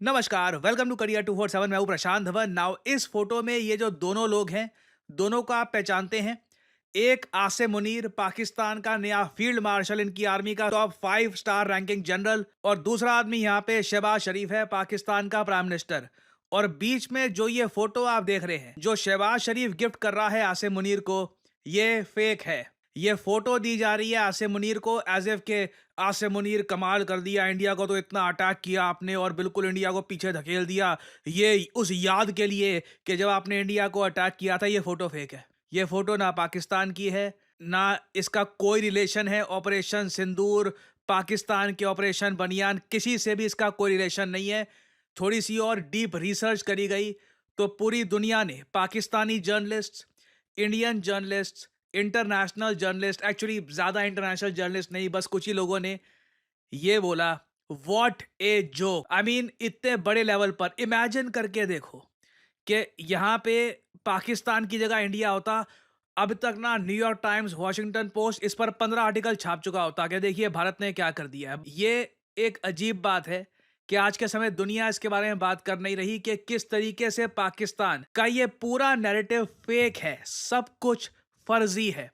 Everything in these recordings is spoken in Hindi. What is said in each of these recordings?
नमस्कार, वेलकम टू करियर 247। मैं हूं प्रशांत धवन। नाउ इस फोटो में ये जो दोनों लोग हैं, दोनों को आप पहचानते हैं। एक आसिम मुनीर, पाकिस्तान का नया फील्ड मार्शल, इनकी आर्मी का टॉप 5 स्टार रैंकिंग जनरल, और दूसरा आदमी यहाँ पे शहबाज शरीफ है, पाकिस्तान का प्राइम मिनिस्टर। और बीच में जो ये फोटो आप देख रहे हैं, जो शहबाज शरीफ गिफ्ट कर रहा है आसिम मुनीर को, ये फेक है। ये फोटो दी जा रही है आसिम मुनीर को एज इफ के आसिम मुनीर कमाल कर दिया, इंडिया को तो इतना अटैक किया आपने और बिल्कुल इंडिया को पीछे धकेल दिया। ये उस याद के लिए कि जब आपने इंडिया को अटैक किया था। ये फोटो फेक है। ये फोटो ना पाकिस्तान की है, ना इसका कोई रिलेशन है ऑपरेशन सिंदूर, पाकिस्तान के ऑपरेशन बनियान, किसी से भी इसका कोई रिलेशन नहीं है। थोड़ी सी और डीप रिसर्च करी गई तो पूरी दुनिया ने, Pakistani journalist, Indian journalist, international journalist, actually ज़्यादा इंटरनेशनल जर्नलिस्ट नहीं, बस कुछ ही लोगों ने ये बोला, what a joke. I mean इतने बड़े लेवल पर इमेजिन करके देखो कि यहाँ पे पाकिस्तान की जगह इंडिया होता। अब तक ना न्यूयॉर्क टाइम्स, वॉशिंगटन पोस्ट इस पर 15 आर्टिकल छाप चुका होता कि देखिए भारत ने क्या कर दिया है। ये एक अजीब बात है कि आज के समय दुनिया इसके बारे में बात कर नहीं रही कि किस तरीके से पाकिस्तान का ये पूरा नैरेटिव फेक है, सब कुछ फर्जी है।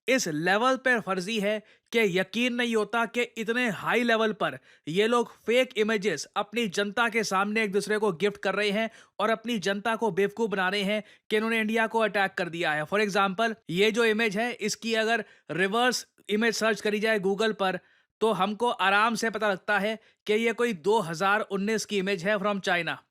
इस लेवल पर फर्जी है कि यकीन नहीं होता कि इतने हाई लेवल पर ये लोग फेक इमेजेस अपनी जनता के सामने एक दूसरे को गिफ्ट कर रहे हैं और अपनी जनता को बेवकूफ बना रहे हैं कि इन्होंने इंडिया को अटैक कर दिया है। फॉर एग्जांपल, ये जो इमेज है, इसकी अगर रिवर्स इमेज सर्च करी जाए गूगल पर तो हमको आराम से पता लगता है कि ये कोई 2019 की इमेज है फ्रॉम चाइना।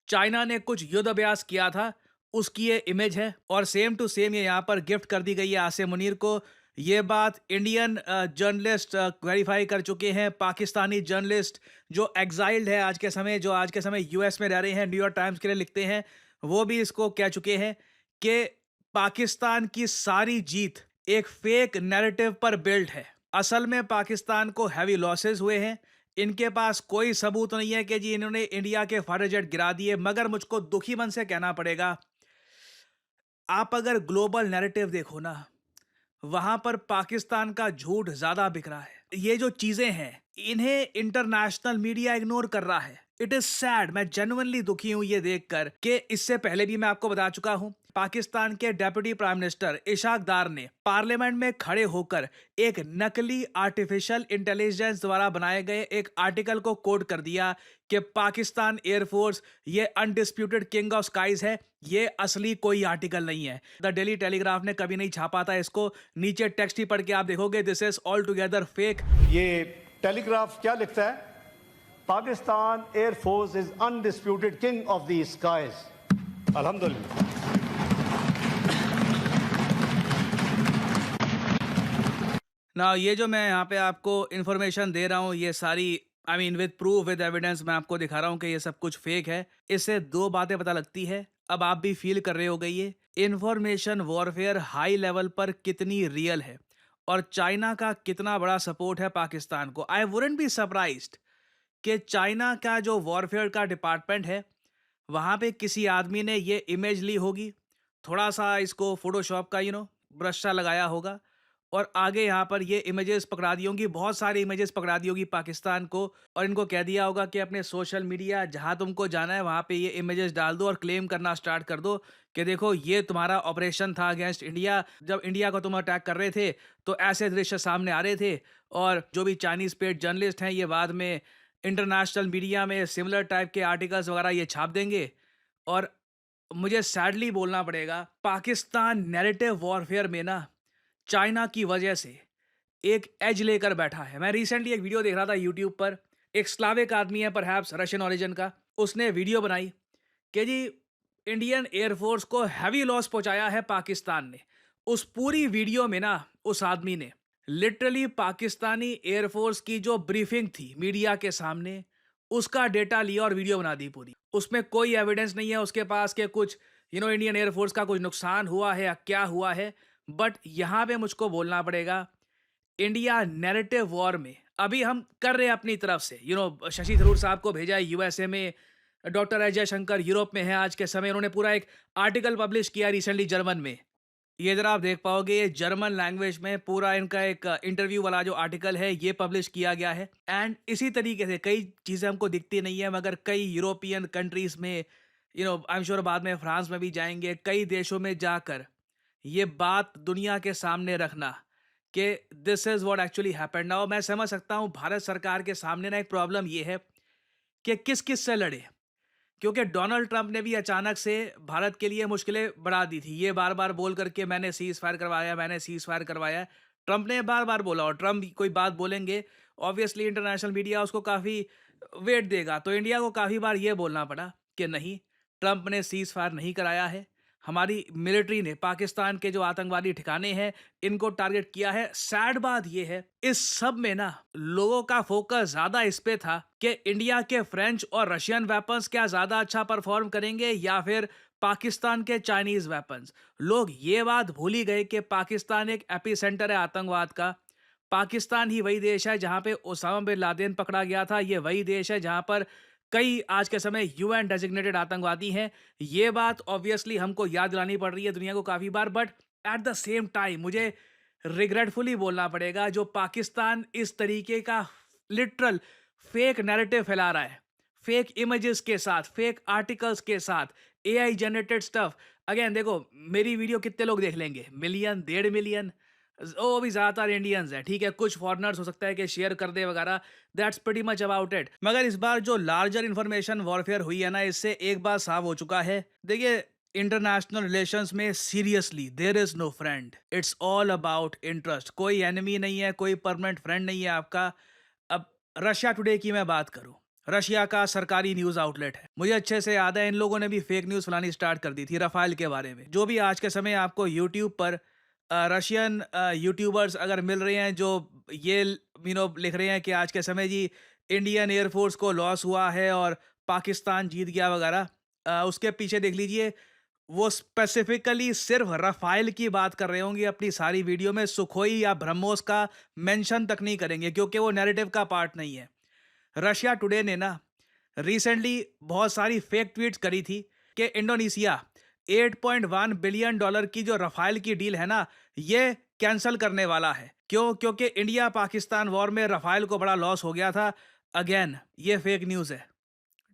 चाइना ने कुछ युद्ध अभ्यास किया था, उसकी ये इमेज है और सेम टू सेम ये यहाँ पर गिफ्ट कर दी गई है आसिम मुनीर को। ये बात इंडियन जर्नलिस्ट वेरीफाई कर चुके हैं। पाकिस्तानी जर्नलिस्ट जो एग्जाइल्ड है आज के समय, जो आज के समय यूएस में रह रहे हैं, न्यूयॉर्क टाइम्स के लिए लिखते हैं, वो भी इसको कह चुके हैं कि पाकिस्तान की सारी जीत एक फेक नैरेटिव पर बिल्ड है। असल में पाकिस्तान को हैवी लॉसेस हुए हैं। इनके पास कोई सबूत नहीं है कि जी इन्होंने इंडिया के फाइटर जेट गिरा दिए, मगर मुझको दुखी मन से कहना पड़ेगा, आप अगर ग्लोबल नैरेटिव देखो ना, वहां पर पाकिस्तान का झूठ ज्यादा बिक रहा है। ये जो चीजें हैं, इन्हें इंटरनेशनल मीडिया इग्नोर कर रहा है। It is sad. मैं जेन्युइनली दुखी हूं ये देखकर कि इससे पहले भी मैं आपको बता चुका हूं, पाकिस्तान के डेप्यूटी प्राइम मिनिस्टर इशाक दार ने पार्लियामेंट में खड़े होकर एक नकली आर्टिफिशियल इंटेलिजेंस द्वारा बनाए गए एक आर्टिकल को कोट कर दिया कि पाकिस्तान एयरफोर्स ये अनडिस्प्यूटेड किंग ऑफ स्काईज है। ये असली कोई आर्टिकल नहीं है। द डेली टेलीग्राफ ने कभी नहीं छापा था इसको। नीचे टेक्स्ट ही पढ़ के आप देखोगे, this is all together fake. ये टेलीग्राफ क्या लिखता है? Pakistan air force is undisputed king of the skies. अल्हम्दुलिल्लाह। ना ये जो मैं यहाँ पे आपको इन्फॉर्मेशन दे रहा हूँ, ये सारी I mean with proof, with evidence मैं आपको दिखा रहा हूँ कि ये सब कुछ फेक है। इससे दो बातें पता लगती है, अब आप भी फील कर रहे होगे, ये इंफॉर्मेशन वॉरफेयर हाई लेवल पर कितनी रियल है और चाइना का कितना बड़ा सपोर्ट है पाकिस्तान को। आई वुडंट बी सरप्राइज्ड कि चाइना का जो वॉरफेयर का डिपार्टमेंट है, वहाँ पे किसी आदमी ने ये इमेज ली होगी, थोड़ा सा इसको फोटोशॉप का ब्रश सा लगाया होगा और आगे यहाँ पर ये इमेजेस पकड़ा दी होंगी, बहुत सारी इमेजेस पकड़ा दी होगी पाकिस्तान को, और इनको कह दिया होगा कि अपने सोशल मीडिया जहाँ तुमको जाना है वहाँ पे ये इमेजेस डाल दो और क्लेम करना स्टार्ट कर दो कि देखो ये तुम्हारा ऑपरेशन था अगेंस्ट इंडिया। जब इंडिया को तुम अटैक कर रहे थे तो ऐसे दृश्य सामने आ रहे थे, और जो भी चाइनीज पेड जर्नलिस्ट हैं ये बाद में इंटरनेशनल मीडिया में सिमिलर टाइप के आर्टिकल्स वगैरह ये छाप देंगे। और मुझे सैडली बोलना पड़ेगा, पाकिस्तान नैरेटिव वॉरफेयर में ना चाइना की वजह से एक एज लेकर बैठा है। मैं रिसेंटली एक वीडियो देख रहा था यूट्यूब पर, एक स्लाविक आदमी है, परहैप्स रशियन ओरिजिन का, उसने वीडियो बनाई कि जी इंडियन एयरफोर्स को हैवी लॉस पहुंचाया है पाकिस्तान ने। उस पूरी वीडियो में ना उस आदमी ने लिटरली पाकिस्तानी एयरफोर्स की जो ब्रीफिंग थी मीडिया के सामने, उसका डेटा लिया और वीडियो बना दी पूरी। उसमें कोई एविडेंस नहीं है उसके पास कि कुछ इंडियन एयरफोर्स का कुछ नुकसान हुआ है या क्या हुआ है। बट यहाँ पे मुझको बोलना पड़ेगा, इंडिया नैरेटिव वॉर में अभी हम कर रहे हैं अपनी तरफ से। शशि थरूर साहब को भेजा है यूएसए में, डॉक्टर अजय शंकर यूरोप में है आज के समय, उन्होंने पूरा एक आर्टिकल पब्लिश किया रिसेंटली जर्मन में। ये जरा आप देख पाओगे, ये जर्मन लैंग्वेज में पूरा इनका एक इंटरव्यू वाला जो आर्टिकल है ये पब्लिश किया गया है। एंड इसी तरीके से कई चीज़ें हमको दिखती नहीं है, मगर कई यूरोपियन कंट्रीज में, आई एम श्योर बाद में फ्रांस में भी जाएंगे, कई देशों में जाकर ये बात दुनिया के सामने रखना कि this is what actually happened. Now मैं समझ सकता हूँ भारत सरकार के सामने ना एक प्रॉब्लम ये है कि किस किस से लड़े, क्योंकि डोनाल्ड ट्रंप ने भी अचानक से भारत के लिए मुश्किलें बढ़ा दी थी। ये बार-बार बोल करके मैंने सीज़ फायर करवाया, मैंने सीज़ फायर करवाया। ट्रंप ने बार-बार बोला, और ट्रंप कोई बात बोलेंगे, ऑब्वियसली इंटरनेशनल मीडिया उसको काफ़ी वेट देगा। तो इंडिया को काफ़ी बार ये बोलना पड़ा कि नहीं, ट्रंप ने सीज़ फायर नहीं कराया है। हमारी मिलिट्री ने पाकिस्तान के जो आतंकवादी ठिकाने हैं, इनको टारगेट किया है। सैड बात ये है, इस सब में ना लोगों का फोकस ज़्यादा इस पे था कि इंडिया के फ्रेंच और रशियन वेपन्स क्या ज़्यादा अच्छा परफॉर्म करेंगे या फिर पाकिस्तान के चाइनीज़ वेपन्स। लोग ये बात भूल ही गए कि पाकिस्तान एक एपिसेंटर है आतंकवाद का। पाकिस्तान ही वही देश है जहाँ पे ओसामा बिन लादेन पकड़ा गया था। ये वही देश है जहाँ पर कई आज के समय यूएन डेजिग्नेटेड आतंकवादी हैं। ये बात ऑब्वियसली हमको याद दिलानी पड़ रही है दुनिया को काफ़ी बार, but at the same time मुझे रिग्रेटफुली बोलना पड़ेगा, जो पाकिस्तान इस तरीके का लिटरल फेक नैरेटिव फैला रहा है, फेक इमेजेस के साथ, फेक आर्टिकल्स के साथ, एआई जनरेटेड स्टफ। अगेन देखो, मेरी वीडियो कितने लोग देख लेंगे? Million, 1.5 million. वो भी ज़्यादातर इंडियंस हैं, ठीक है, कुछ फॉरेनर्स हो सकता है कि शेयर कर दे वगैरह, that's pretty much about it. मगर इस बार जो लार्जर इंफॉर्मेशन वॉरफेयर हुई है ना, इससे एक बात साफ हो चुका है। देखिए, इंटरनेशनल रिलेशंस में seriously there is no friend, it's all about interest. कोई एनिमी नहीं है, कोई परमानेंट फ्रेंड नहीं है आपका। अब रशिया टुडे की मैं बात करूं, रशिया का सरकारी न्यूज आउटलेट है, मुझे अच्छे से याद है इन लोगों ने भी फेक न्यूज फैलानी स्टार्ट कर दी थी रफाल के बारे में। जो भी आज के समय आपको यूट्यूब पर रशियन यूट्यूबर्स अगर मिल रहे हैं जो ये लिख रहे हैं कि आज के समय जी इंडियन एयरफोर्स को लॉस हुआ है और पाकिस्तान जीत गया वगैरह, उसके पीछे देख लीजिए, वो स्पेसिफिकली सिर्फ रफाइल की बात कर रहे होंगे अपनी सारी वीडियो में। सुखोई या ब्रह्मोस का मेंशन तक नहीं करेंगे क्योंकि वो नैरेटिव का पार्ट नहीं है। रशिया टुडे ने ना रिसेंटली बहुत सारी फेक ट्वीट्स करी थी कि इंडोनेशिया $8.1 बिलियन की जो रफाइल की डील है ना, ये कैंसिल करने वाला है। क्यों? क्योंकि इंडिया पाकिस्तान वॉर में रफाइल को बड़ा लॉस हो गया था। अगेन ये फेक न्यूज़ है,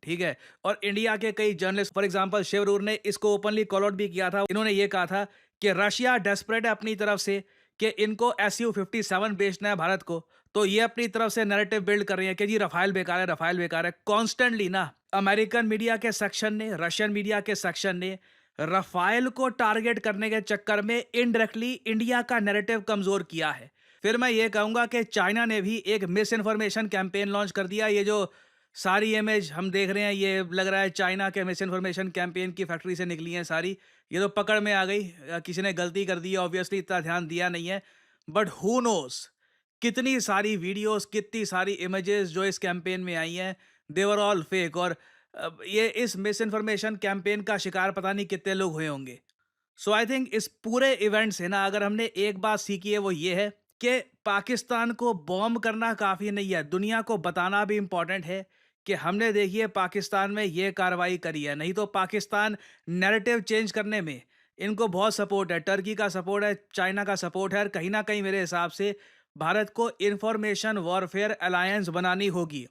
ठीक है। और इंडिया के कई जर्नलिस्ट, फॉर एग्जांपल शिवरूर ने इसको ओपनली कॉल आउट भी किया था। इन्होंने ये कहा था कि रशिया डेस्परेट है अपनी तरफ से कि इनको SU-57 बेचना है भारत को, तो ये अपनी तरफ से नैरेटिव बिल्ड कर रही है कि जी रफाइल बेकार है, रफाइल बेकार है। कॉन्स्टेंटली ना अमेरिकन मीडिया के सेक्शन ने, रशियन मीडिया के सेक्शन ने रफाइल को टारगेट करने के चक्कर में इनडायरेक्टली इंडिया का नैरेटिव कमजोर किया है। फिर मैं ये कहूंगा कि चाइना ने भी एक मिस इन्फॉर्मेशन कैंपेन लॉन्च कर दिया। ये जो सारी इमेज हम देख रहे हैं, ये लग रहा है चाइना के मिस इन्फॉर्मेशन कैंपेन की फैक्ट्री से निकली हैं सारी। ये तो पकड़ में आ गई, किसी ने गलती कर दी है, ऑब्वियसली इतना ध्यान दिया नहीं है, बट हु नोस कितनी सारी वीडियोस, कितनी सारी इमेजेस जो इस कैंपेन में आई हैं, दे वर ऑल फेक। और ये इस मिस इन्फॉर्मेशन कैंपेन का शिकार पता नहीं कितने लोग हुए होंगे। सो आई थिंक इस पूरे इवेंट से ना अगर हमने एक बात सीखी है वो ये है कि पाकिस्तान को बॉम्ब करना काफ़ी नहीं है, दुनिया को बताना भी इम्पॉर्टेंट है कि हमने देखिए पाकिस्तान में ये कार्रवाई करी है। नहीं तो पाकिस्तान नैरेटिव चेंज करने में इनको बहुत सपोर्ट है, टर्की का सपोर्ट है, चाइना का सपोर्ट है। और कहीं ना कहीं मेरे हिसाब से भारत को इंफॉर्मेशन वॉरफेयर अलायंस बनानी होगी,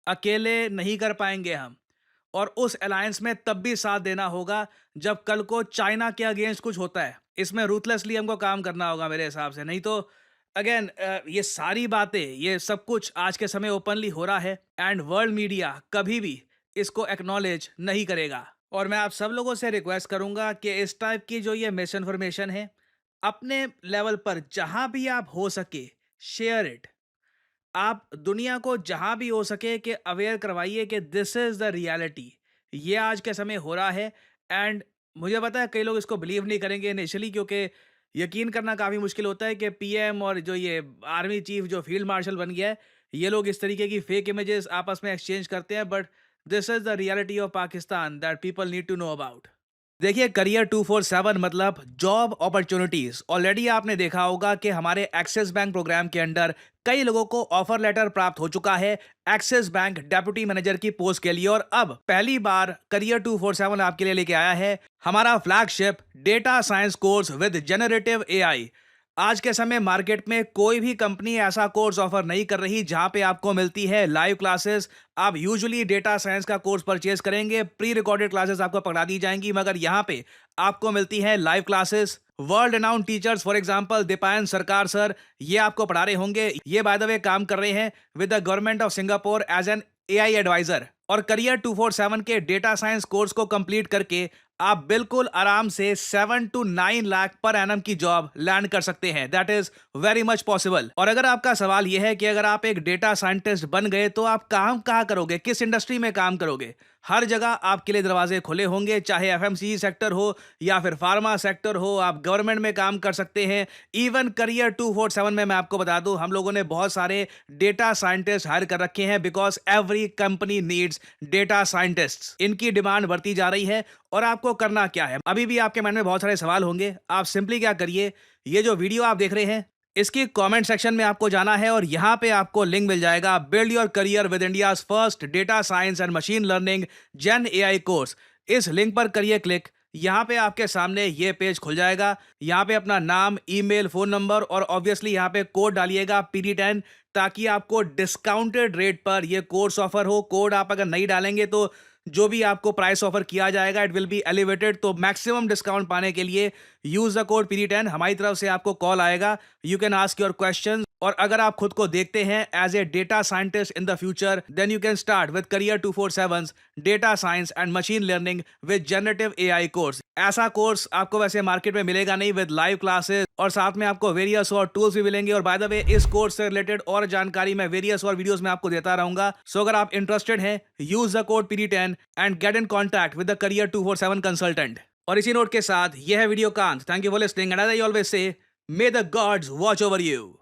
अकेले नहीं कर पाएंगे हम। और उस अलायंस में तब भी साथ देना होगा जब कल को चाइना के अगेंस्ट कुछ होता है। इसमें रूथलेसली हमको काम करना होगा मेरे हिसाब से। नहीं तो अगेन ये सारी बातें, ये सब कुछ आज के समय ओपनली हो रहा है एंड वर्ल्ड मीडिया कभी भी इसको एक्नॉलेज नहीं करेगा। और मैं आप सब लोगों से रिक्वेस्ट करूंगा कि इस टाइप की जो ये मिस इन्फॉर्मेशन है, अपने लेवल पर जहां भी आप हो सके शेयर इट। आप दुनिया को जहां भी हो सके कि अवेयर करवाइए कि दिस इज द रियलिटी, ये आज के समय हो रहा है। एंड मुझे पता है कई लोग इसको बिलीव नहीं करेंगे इनिशियली, क्योंकि यकीन करना काफ़ी मुश्किल होता है कि पीएम और जो ये आर्मी चीफ जो फील्ड मार्शल बन गया है, ये लोग इस तरीके की फेक इमेजेस आपस में एक्सचेंज करते हैं। But this is the reality of Pakistan that people need to know about. देखिए, करियर 247 मतलब जॉब अपॉर्चुनिटीज। ऑलरेडी आपने देखा होगा कि हमारे एक्सिस बैंक प्रोग्राम के अंडर कई लोगों को ऑफर लेटर प्राप्त हो चुका है एक्सिस बैंक डेप्यूटी मैनेजर की पोस्ट के लिए। और अब पहली बार करियर 247 आपके लिए लेके आया है हमारा flagship data science course with generative AI. आज के समय मार्केट में कोई भी कंपनी ऐसा कोर्स ऑफर नहीं कर रही जहां पे आपको मिलती है लाइव क्लासेस। आप यूजुअली डेटा साइंस का कोर्स परचेज करेंगे, प्री रिकॉर्डेड क्लासेस आपको पकड़ा दी जाएंगी, मगर यहाँ पे आपको मिलती है live classes. World renowned teachers for example Deepayan सरकार सर, ये आपको पढ़ा रहे होंगे। ये बाय द वे काम कर रहे हैं with the government of Singapore as an AI adviser. और करियर 247 के डेटा साइंस कोर्स को कंप्लीट करके आप बिल्कुल आराम से 7 to 9 लाख पर एनम की जॉब लैंड कर सकते हैं। That is very much possible. और अगर आपका सवाल यह है कि अगर आप एक डेटा साइंटिस्ट बन गए तो आप काम कहाँ करोगे, किस इंडस्ट्री में काम करोगे, हर जगह आपके लिए दरवाजे खुले होंगे, चाहे एफएमसीजी सेक्टर हो या फिर फार्मा सेक्टर हो। आप गवर्नमेंट में काम कर सकते हैं। इवन करियर 247 में मैं आपको बता दूं, हम लोगों ने बहुत सारे डेटा साइंटिस्ट हायर कर रखे हैं because every company needs data scientists. इनकी डिमांड बढ़ती जा रही है। और आपको करना क्या है, अभी भी आपके मन में बहुत सारे सवाल होंगे। आप सिंपली क्या करिए, ये जो वीडियो आप देख रहे हैं इसकी कमेंट सेक्शन में आपको जाना है और यहां पे आपको लिंक मिल जाएगा build your career with India's first data science and machine learning gen AI course. इस लिंक पर करिए क्लिक। यहाँ पे आपके सामने ये पेज खुल जाएगा। यहाँ पे अपना नाम, ईमेल, फोन नंबर और ऑब्वियसली यहाँ पे कोड डालिएगा PD10, ताकि आपको डिस्काउंटेड रेट पर ये कोर्स ऑफर हो। कोड आप अगर नहीं डालेंगे तो जो भी आपको प्राइस ऑफर किया जाएगा इट विल बी एलिवेटेड। तो मैक्सिमम डिस्काउंट पाने के लिए यूज द कोड PD10। हमारी तरफ से आपको कॉल आएगा, you can ask your question. और अगर आप खुद को देखते हैं as a data scientist in the future, then you can start with career 247 data science and machine learning with generative AI course. ऐसा कोर्स आपको वैसे मार्केट में मिलेगा नहीं, विद लाइव क्लासेस और साथ में आपको वेरियस और टूल्स भी मिलेंगे। और बाय द वे इस कोर्स से रिलेटेड और जानकारी मैं वेरियस और वीडियोस में आपको देता रहूंगा। सो अगर आप इंटरेस्टेड हैं, use the code PD10 and get in contact with the career 247 consultant. और इसी नोट के साथ यह है वीडियो का अंत। Thank you for listening and as I always say, may the gods watch over you.